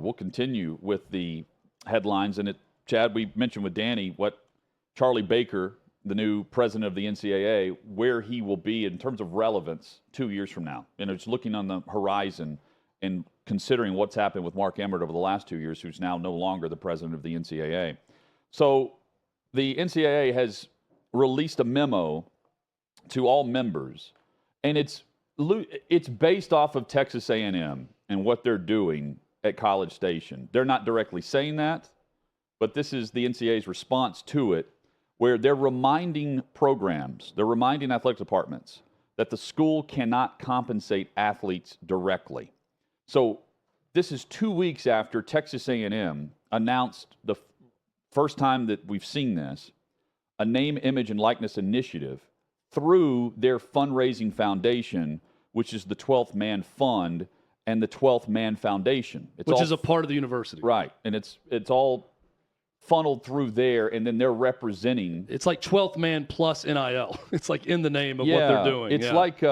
we'll continue with the headlines. And Chad, we mentioned with Danny what Charlie Baker, the new president of the NCAA, where he will be in terms of relevance 2 years from now. It's looking on the horizon and considering what's happened with Mark Emmert over the last 2 years, who's now no longer the president of the NCAA. So the NCAA has released a memo to all members, and it's based off of Texas A&M and what they're doing at College Station. They're not directly saying that, but this is the NCAA's response to it, where they're reminding programs, they're reminding athletic departments that the school cannot compensate athletes directly. So this is 2 weeks after Texas A&M announced the first time that we've seen this, a name, image, and likeness initiative through their fundraising foundation, which is the 12th Man Fund and the 12th Man Foundation. Which is a part of the university. Right, and it's all funneled through there, and then they're representing. It's like 12th Man plus NIL. It's like in the name of what they're doing. It's like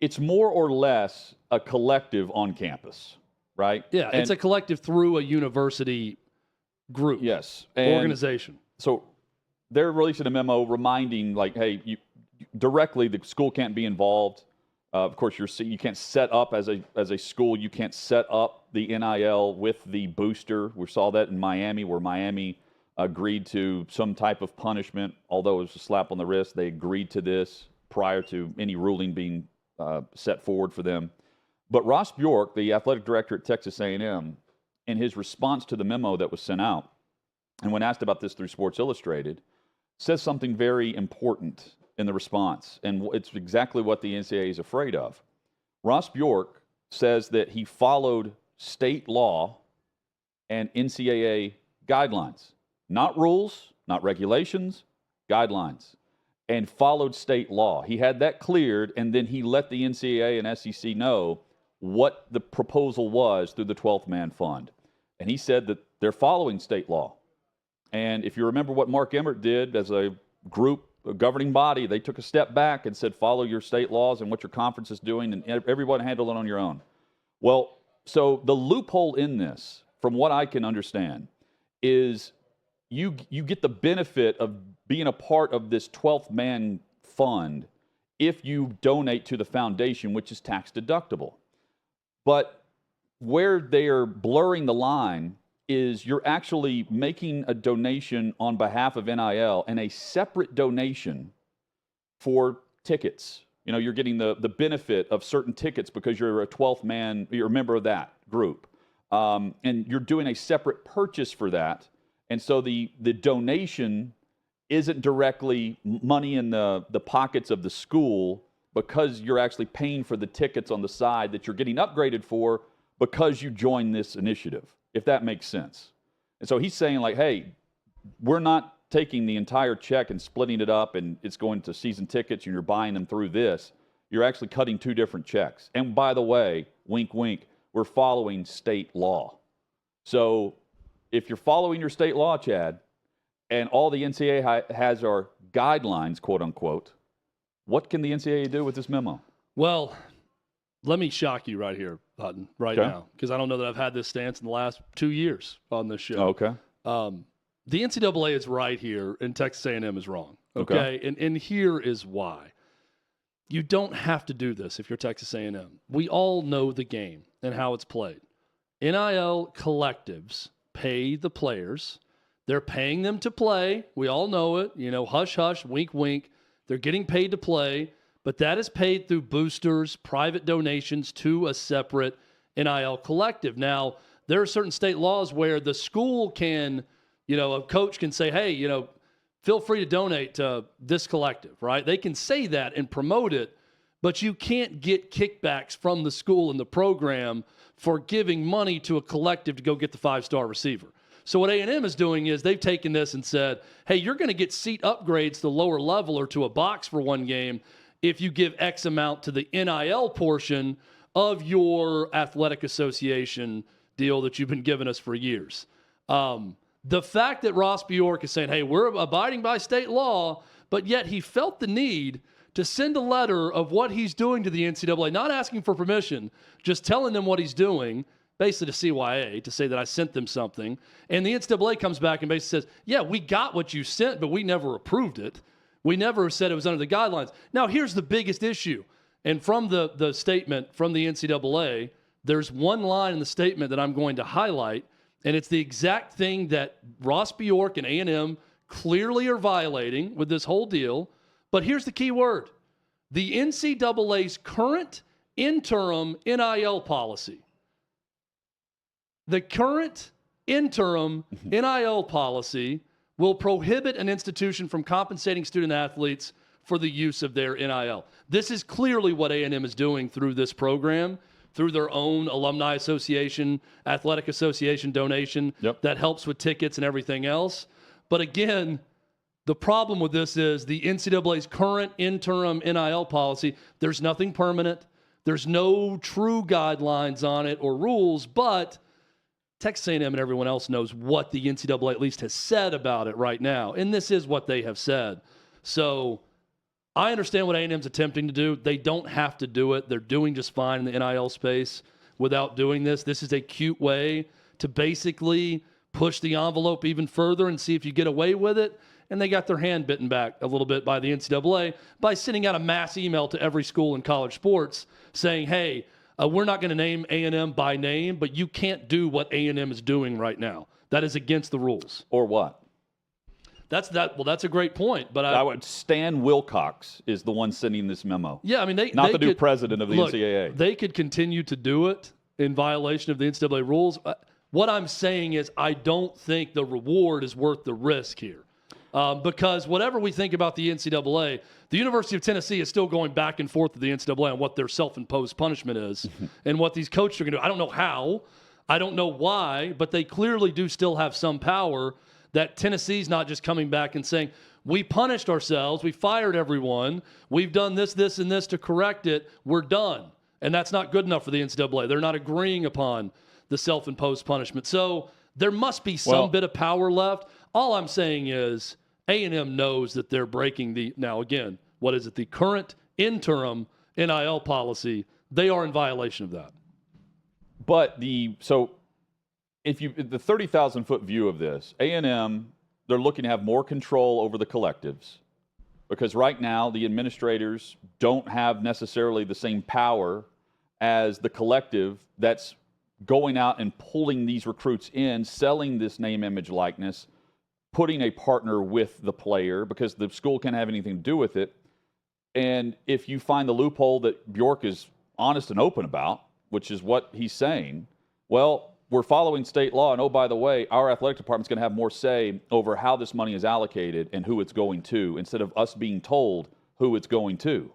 it's more or less a collective on campus, right? Yeah, it's a collective through a university group. Yes. Organization. So they're releasing a memo reminding, like, hey, directly the school can't be involved. Of course, you can't set up as a school. You can't set up the NIL with the booster. We saw that in Miami, where Miami agreed to some type of punishment, although it was a slap on the wrist. They agreed to this prior to any ruling being set forward for them. But Ross Bjork, the athletic director at Texas A&M, in his response to the memo that was sent out, and when asked about this through Sports Illustrated, says something very important in the response, and it's exactly what the NCAA is afraid of. Ross Bjork says that he followed state law and NCAA guidelines, not rules, not regulations, guidelines, and followed state law. He had that cleared, and then he let the NCAA and SEC know what the proposal was through the 12th Man Fund. And he said that they're following state law. And if you remember what Mark Emmert did as a group, a governing body, they took a step back and said, follow your state laws and what your conference is doing, and everyone handle it on your own. Well, so the loophole in this, from what I can understand, is you get the benefit of being a part of this 12th Man Fund if you donate to the foundation, which is tax deductible. But where they are blurring the line is you're actually making a donation on behalf of NIL and a separate donation for tickets. You're getting the benefit of certain tickets because you're a 12th man, you're a member of that group. And you're doing a separate purchase for that. And so the donation isn't directly money in the pockets of the school because you're actually paying for the tickets on the side that you're getting upgraded for because you joined this initiative, if that makes sense. And so he's saying, like, hey, we're not taking the entire check and splitting it up and it's going to season tickets and you're buying them through this. You're actually cutting two different checks. And by the way, wink, wink, we're following state law. So if you're following your state law, Chad, and all the NCAA has are guidelines, quote unquote, what can the NCAA do with this memo? Well, let me shock you right here, Hutton, now, because I don't know that I've had this stance in the last 2 years on this show. Okay. The NCAA is right here, and Texas A&M is wrong. Okay. And here is why. You don't have to do this if you're Texas A&M. We all know the game and how it's played. NIL collectives pay the players. They're paying them to play. We all know it. Hush, hush, wink, wink. They're getting paid to play. But that is paid through boosters, private donations to a separate NIL collective. Now, there are certain state laws where the school can, a coach can say, hey, feel free to donate to this collective, right? They can say that and promote it, but you can't get kickbacks from the school and the program for giving money to a collective to go get the 5-star receiver. So what A&M is doing is they've taken this and said, hey, you're going to get seat upgrades to the lower level or to a box for one game if you give X amount to the NIL portion of your athletic association deal that you've been giving us for years. The fact that Ross Bjork is saying, hey, we're abiding by state law, but yet he felt the need to send a letter of what he's doing to the NCAA, not asking for permission, just telling them what he's doing, basically to CYA to say that I sent them something. And the NCAA comes back and basically says, yeah, we got what you sent, but we never approved it. We never said it was under the guidelines. Now, here's the biggest issue. And from the statement from the NCAA, there's one line in the statement that I'm going to highlight, and it's the exact thing that Ross Bjork and A&M clearly are violating with this whole deal. But here's the key word. The NCAA's current interim NIL policy. The current interim NIL policy will prohibit an institution from compensating student athletes for the use of their NIL. This is clearly what A&M is doing through this program, through their own alumni association, athletic association donation that helps with tickets and everything else. But again, the problem with this is the NCAA's current interim NIL policy, there's nothing permanent. There's no true guidelines on it or rules, but Texas A&M and everyone else knows what the NCAA at least has said about it right now, and this is what they have said. So I understand what A&M's attempting to do. They don't have to do it. They're doing just fine in the NIL space without doing this. This is a cute way to basically push the envelope even further and see if you get away with it. And they got their hand bitten back a little bit by the NCAA by sending out a mass email to every school in college sports saying, hey, we're not going to name A&M by name, but you can't do what A&M is doing right now. That is against the rules. Or what? That's a great point. But Stan Wilcox is the one sending this memo. Yeah, I mean, not the new president of the NCAA. They could continue to do it in violation of the NCAA rules. What I'm saying is I don't think the reward is worth the risk here. Because whatever we think about the NCAA, the University of Tennessee is still going back and forth with the NCAA on what their self-imposed punishment is and what these coaches are going to do. I don't know how. I don't know why, but they clearly do still have some power that Tennessee's not just coming back and saying, we punished ourselves, we fired everyone, we've done this, this, and this to correct it, we're done. And that's not good enough for the NCAA. They're not agreeing upon the self-imposed punishment. So there must be some bit of power left. All I'm saying is A&M knows that they're breaking now again, what is it, the current interim NIL policy. They are in violation of that. But if you the 30,000-foot view of this, A&M, they're looking to have more control over the collectives because right now the administrators don't have necessarily the same power as the collective that's going out and pulling these recruits in, selling this name, image, likeness, putting a partner with the player because the school can't have anything to do with it. And if you find the loophole that Bjork is honest and open about, which is what he's saying, well, we're following state law. And, oh, by the way, our athletic department's going to have more say over how this money is allocated and who it's going to instead of us being told who it's going to.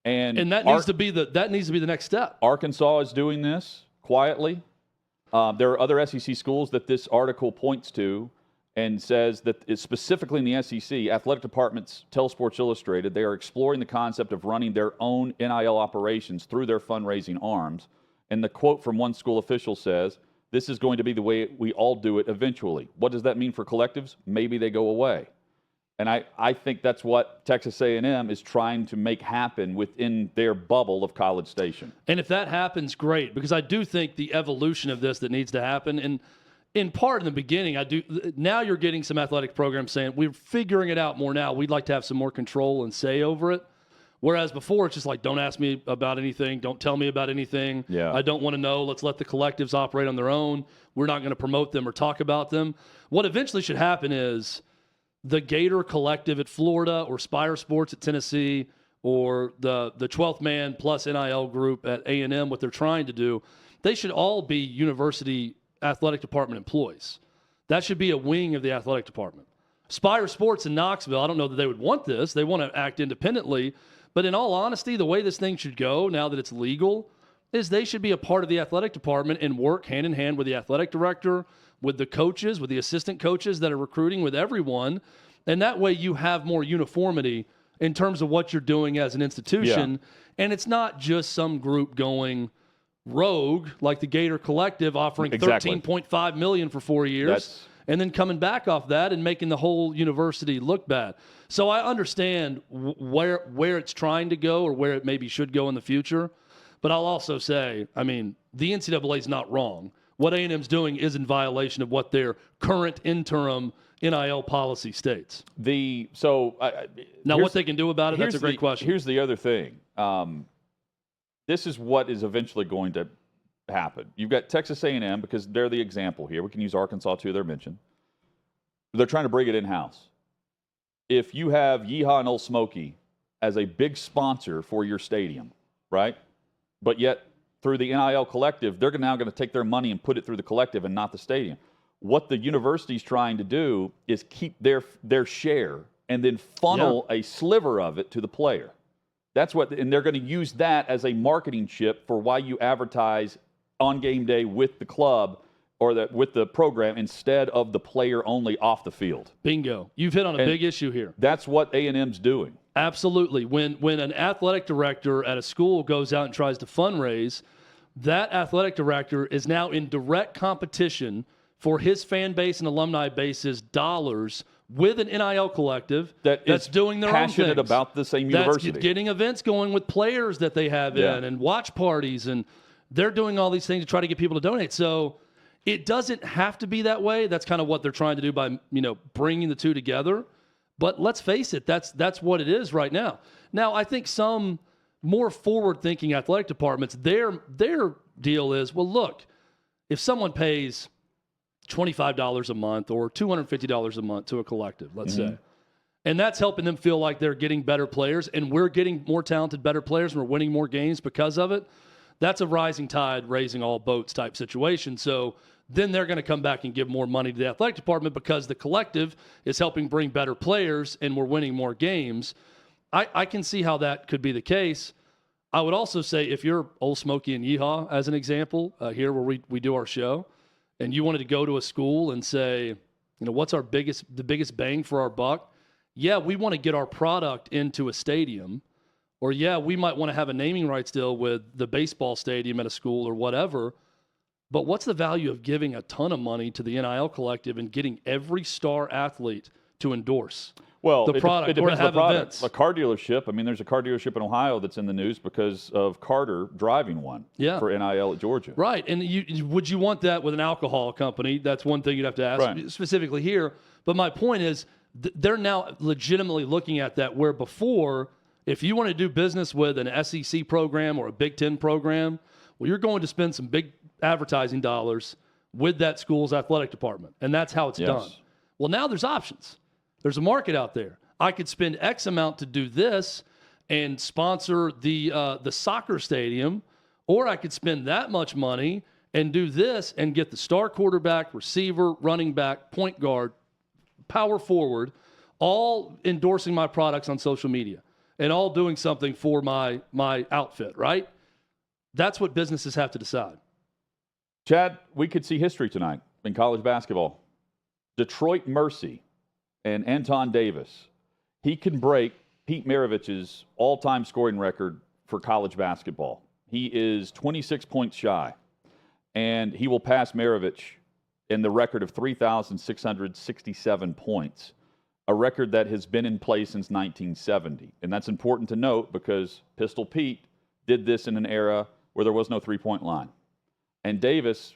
And that needs to be the next step. Arkansas is doing this quietly. There are other SEC schools that this article points to and says that it's specifically in the SEC, athletic departments tell Sports Illustrated they are exploring the concept of running their own NIL operations through their fundraising arms. And the quote from one school official says, this is going to be the way we all do it eventually. What does that mean for collectives? Maybe they go away. And I think that's what Texas A&M is trying to make happen within their bubble of College Station. And if that happens, great, because I do think the evolution of this that needs to happen, and in part in the beginning, now you're getting some athletic programs saying, we're figuring it out more now. We'd like to have some more control and say over it. Whereas before, it's just like, don't ask me about anything. Don't tell me about anything. Yeah. I don't want to know. Let's let the collectives operate on their own. We're not going to promote them or talk about them. What eventually should happen is the Gator Collective at Florida or Spire Sports at Tennessee or the 12th Man plus NIL group at A&M, what they're trying to do, they should all be university athletic department employees. That should be a wing of the athletic department. Spire Sports in Knoxville, I don't know that they would want this. They want to act independently. But in all honesty, the way this thing should go now that it's legal is they should be a part of the athletic department and work hand in hand with the athletic director, with the coaches, with the assistant coaches that are recruiting, with everyone. And that way you have more uniformity in terms of what you're doing as an institution. Yeah. And it's not just some group going rogue like the Gator Collective offering $13.5 million for 4 years. And then coming back off that and making the whole university look bad. So I understand where it's trying to go or where it maybe should go in the future. But I'll also say, I mean, the NCAA is not wrong. what A&M's doing is in violation of what their current interim NIL policy states. Now, what they can do about it, that's a great question. Here's the other thing. This is what is eventually going to happen. You've got Texas A&M, because they're the example here. We can use Arkansas, too, they're mentioned. They're trying to bring it in-house. If you have Yeehaw and Old Smoky as a big sponsor for your stadium, right? But yet, through the NIL collective, they're now going to take their money and put it through the collective and not the stadium. What the university's trying to do is keep their share and then funnel a sliver of it to the player. And they're going to use that as a marketing chip for why you advertise on game day with the club or with the program instead of the player only off the field. Bingo. You've hit on a big issue here. That's what A&M's doing. Absolutely. When an athletic director at a school goes out and tries to fundraise, that athletic director is now in direct competition for his fan base and alumni base's dollars with an NIL collective that's doing their own things. Passionate about the same university. That's getting events going with players that they have in and watch parties, and they're doing all these things to try to get people to donate. So it doesn't have to be that way. That's kind of what they're trying to do by bringing the two together. But let's face it, that's what it is right now. Now, I think some more forward-thinking athletic departments, their deal is, well, look, if someone pays $25 a month or $250 a month to a collective, let's say, and that's helping them feel like they're getting better players, and we're getting more talented, better players, and we're winning more games because of it, that's a rising tide raising all boats type situation. So then they're going to come back and give more money to the athletic department because the collective is helping bring better players and we're winning more games. I can see how that could be the case. I would also say if you're Old Smoky and Yeehaw, as an example, here where we do our show, and you wanted to go to a school and say, what's the biggest bang for our buck? Yeah, we want to get our product into a stadium. Or, yeah, we might want to have a naming rights deal with the baseball stadium at a school or whatever. But what's the value of giving a ton of money to the NIL collective and getting every star athlete to endorse the product or to have events? A car dealership. I mean, there's a car dealership in Ohio that's in the news because of Carter driving one for NIL at Georgia. Right. And would you want that with an alcohol company? That's one thing you'd have to ask specifically here. But my point is they're now legitimately looking at that, where before, if you want to do business with an SEC program or a Big Ten program, well, you're going to spend some big advertising dollars with that school's athletic department. And that's how it's done. Well, now there's options. There's a market out there. I could spend X amount to do this and sponsor the soccer stadium, or I could spend that much money and do this and get the star quarterback, receiver, running back, point guard, power forward, all endorsing my products on social media and all doing something for my outfit, right? That's what businesses have to decide. Chad, we could see history tonight in college basketball. Detroit Mercy and Antoine Davis. He can break Pete Maravich's all-time scoring record for college basketball. He is 26 points shy, and he will pass Maravich in the record of 3,667 points, a record that has been in place since 1970. And that's important to note because Pistol Pete did this in an era where there was no three-point line. And Davis,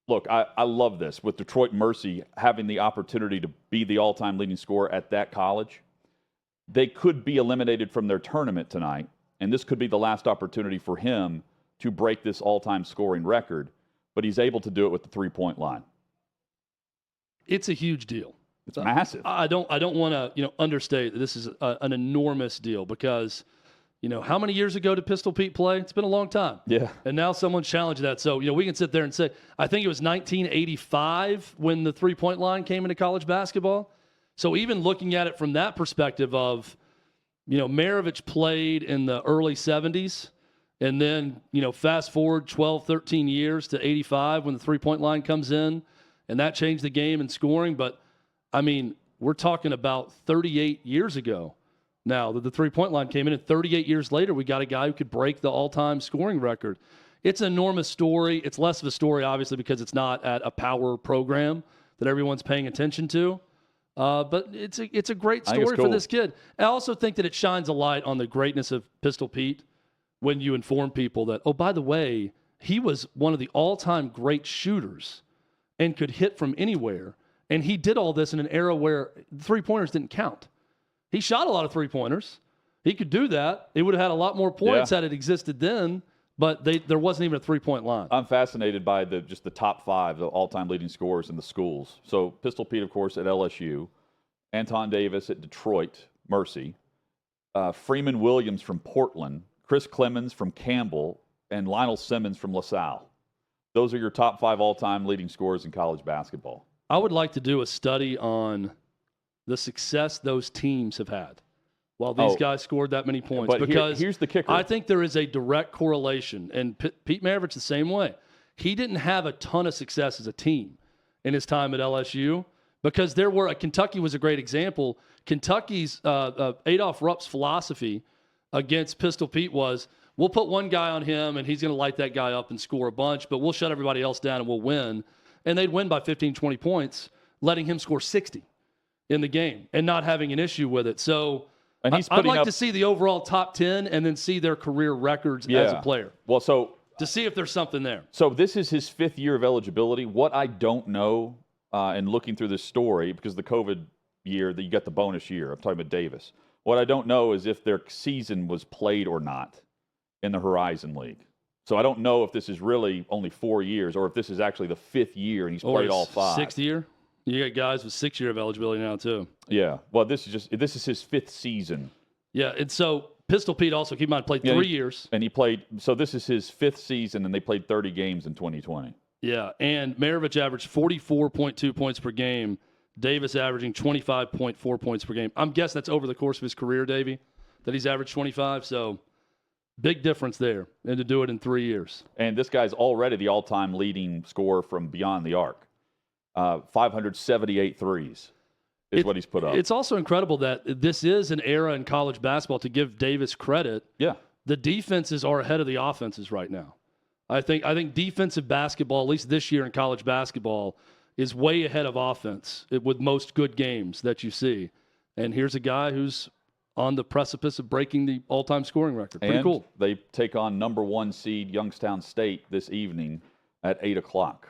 look, I love this with Detroit Mercy having the opportunity to be the all-time leading scorer at that college. They could be eliminated from their tournament tonight, and this could be the last opportunity for him to break this all-time scoring record, but he's able to do it with the three-point line. It's a huge deal. It's massive. I don't want to understate that this is an enormous deal because how many years ago did Pistol Pete play? It's been a long time. Yeah. And now someone challenged that. So, we can sit there and say, I think it was 1985 when the three-point line came into college basketball. So even looking at it from that perspective of, Maravich played in the early 70s, and then, fast forward 12, 13 years to 85 when the three-point line comes in, and that changed the game in scoring. But, we're talking about 38 years ago now that the three-point line came in, and 38 years later, we got a guy who could break the all-time scoring record. It's an enormous story. It's less of a story, obviously, because it's not at a power program that everyone's paying attention to. But it's a great story for this kid. I also think that it shines a light on the greatness of Pistol Pete when you inform people that, oh, by the way, he was one of the all-time great shooters and could hit from anywhere. And he did all this in an era where three-pointers didn't count. He shot a lot of three-pointers. He could do that. It would have had a lot more points had it existed then, but there wasn't even a three-point line. I'm fascinated by just the top 5, the all-time leading scorers in the schools. So Pistol Pete, of course, at LSU. Antoine Davis at Detroit, Mercy. Freeman Williams from Portland. Chris Clemens from Campbell. And Lionel Simmons from LaSalle. Those are your top 5 all-time leading scorers in college basketball. I would like to do a study on the success those teams have had while these guys scored that many points. But because here's the kicker. I think there is a direct correlation. And Pete Maravich the same way. He didn't have a ton of success as a team in his time at LSU because Kentucky was a great example. Kentucky's Adolph Rupp's philosophy against Pistol Pete was, we'll put one guy on him, and he's going to light that guy up and score a bunch, but we'll shut everybody else down and we'll win. And they'd win by 15, 20 points, letting him score 60 in the game and not having an issue with it. So I'd like to see the overall top 10 and then see their career records as a player. Well, to see if there's something there. So this is his 5th year of eligibility. What I don't know, and looking through this story, because the COVID year, that you got the bonus year. I'm talking about Davis. What I don't know is if their season was played or not in the Horizon League. So I don't know if this is really only 4 years or if this is actually the 5th year and he's played all 5. 6th year? You got guys with 6 year of eligibility now too. Yeah. Well, this is his 5th season. Yeah, and so Pistol Pete also, keep in mind, played 3 years. And he played, so this is his 5th season and they played 30 games in 2020. Yeah, and Maravich averaged 44.2 points per game. Davis averaging 25.4 points per game. I'm guessing that's over the course of his career, Davey, that he's averaged 25. So big difference there, and to do it in 3 years. And this guy's already the all-time leading scorer from beyond the arc. 578 threes is what he's put up. It's also incredible that this is an era in college basketball, to give Davis credit. Yeah. The defenses are ahead of the offenses right now. I think defensive basketball, at least this year in college basketball, is way ahead of offense with most good games that you see. And here's a guy who's on the precipice of breaking the all-time scoring record. Pretty cool. They take on number 1 seed Youngstown State this evening at 8 o'clock.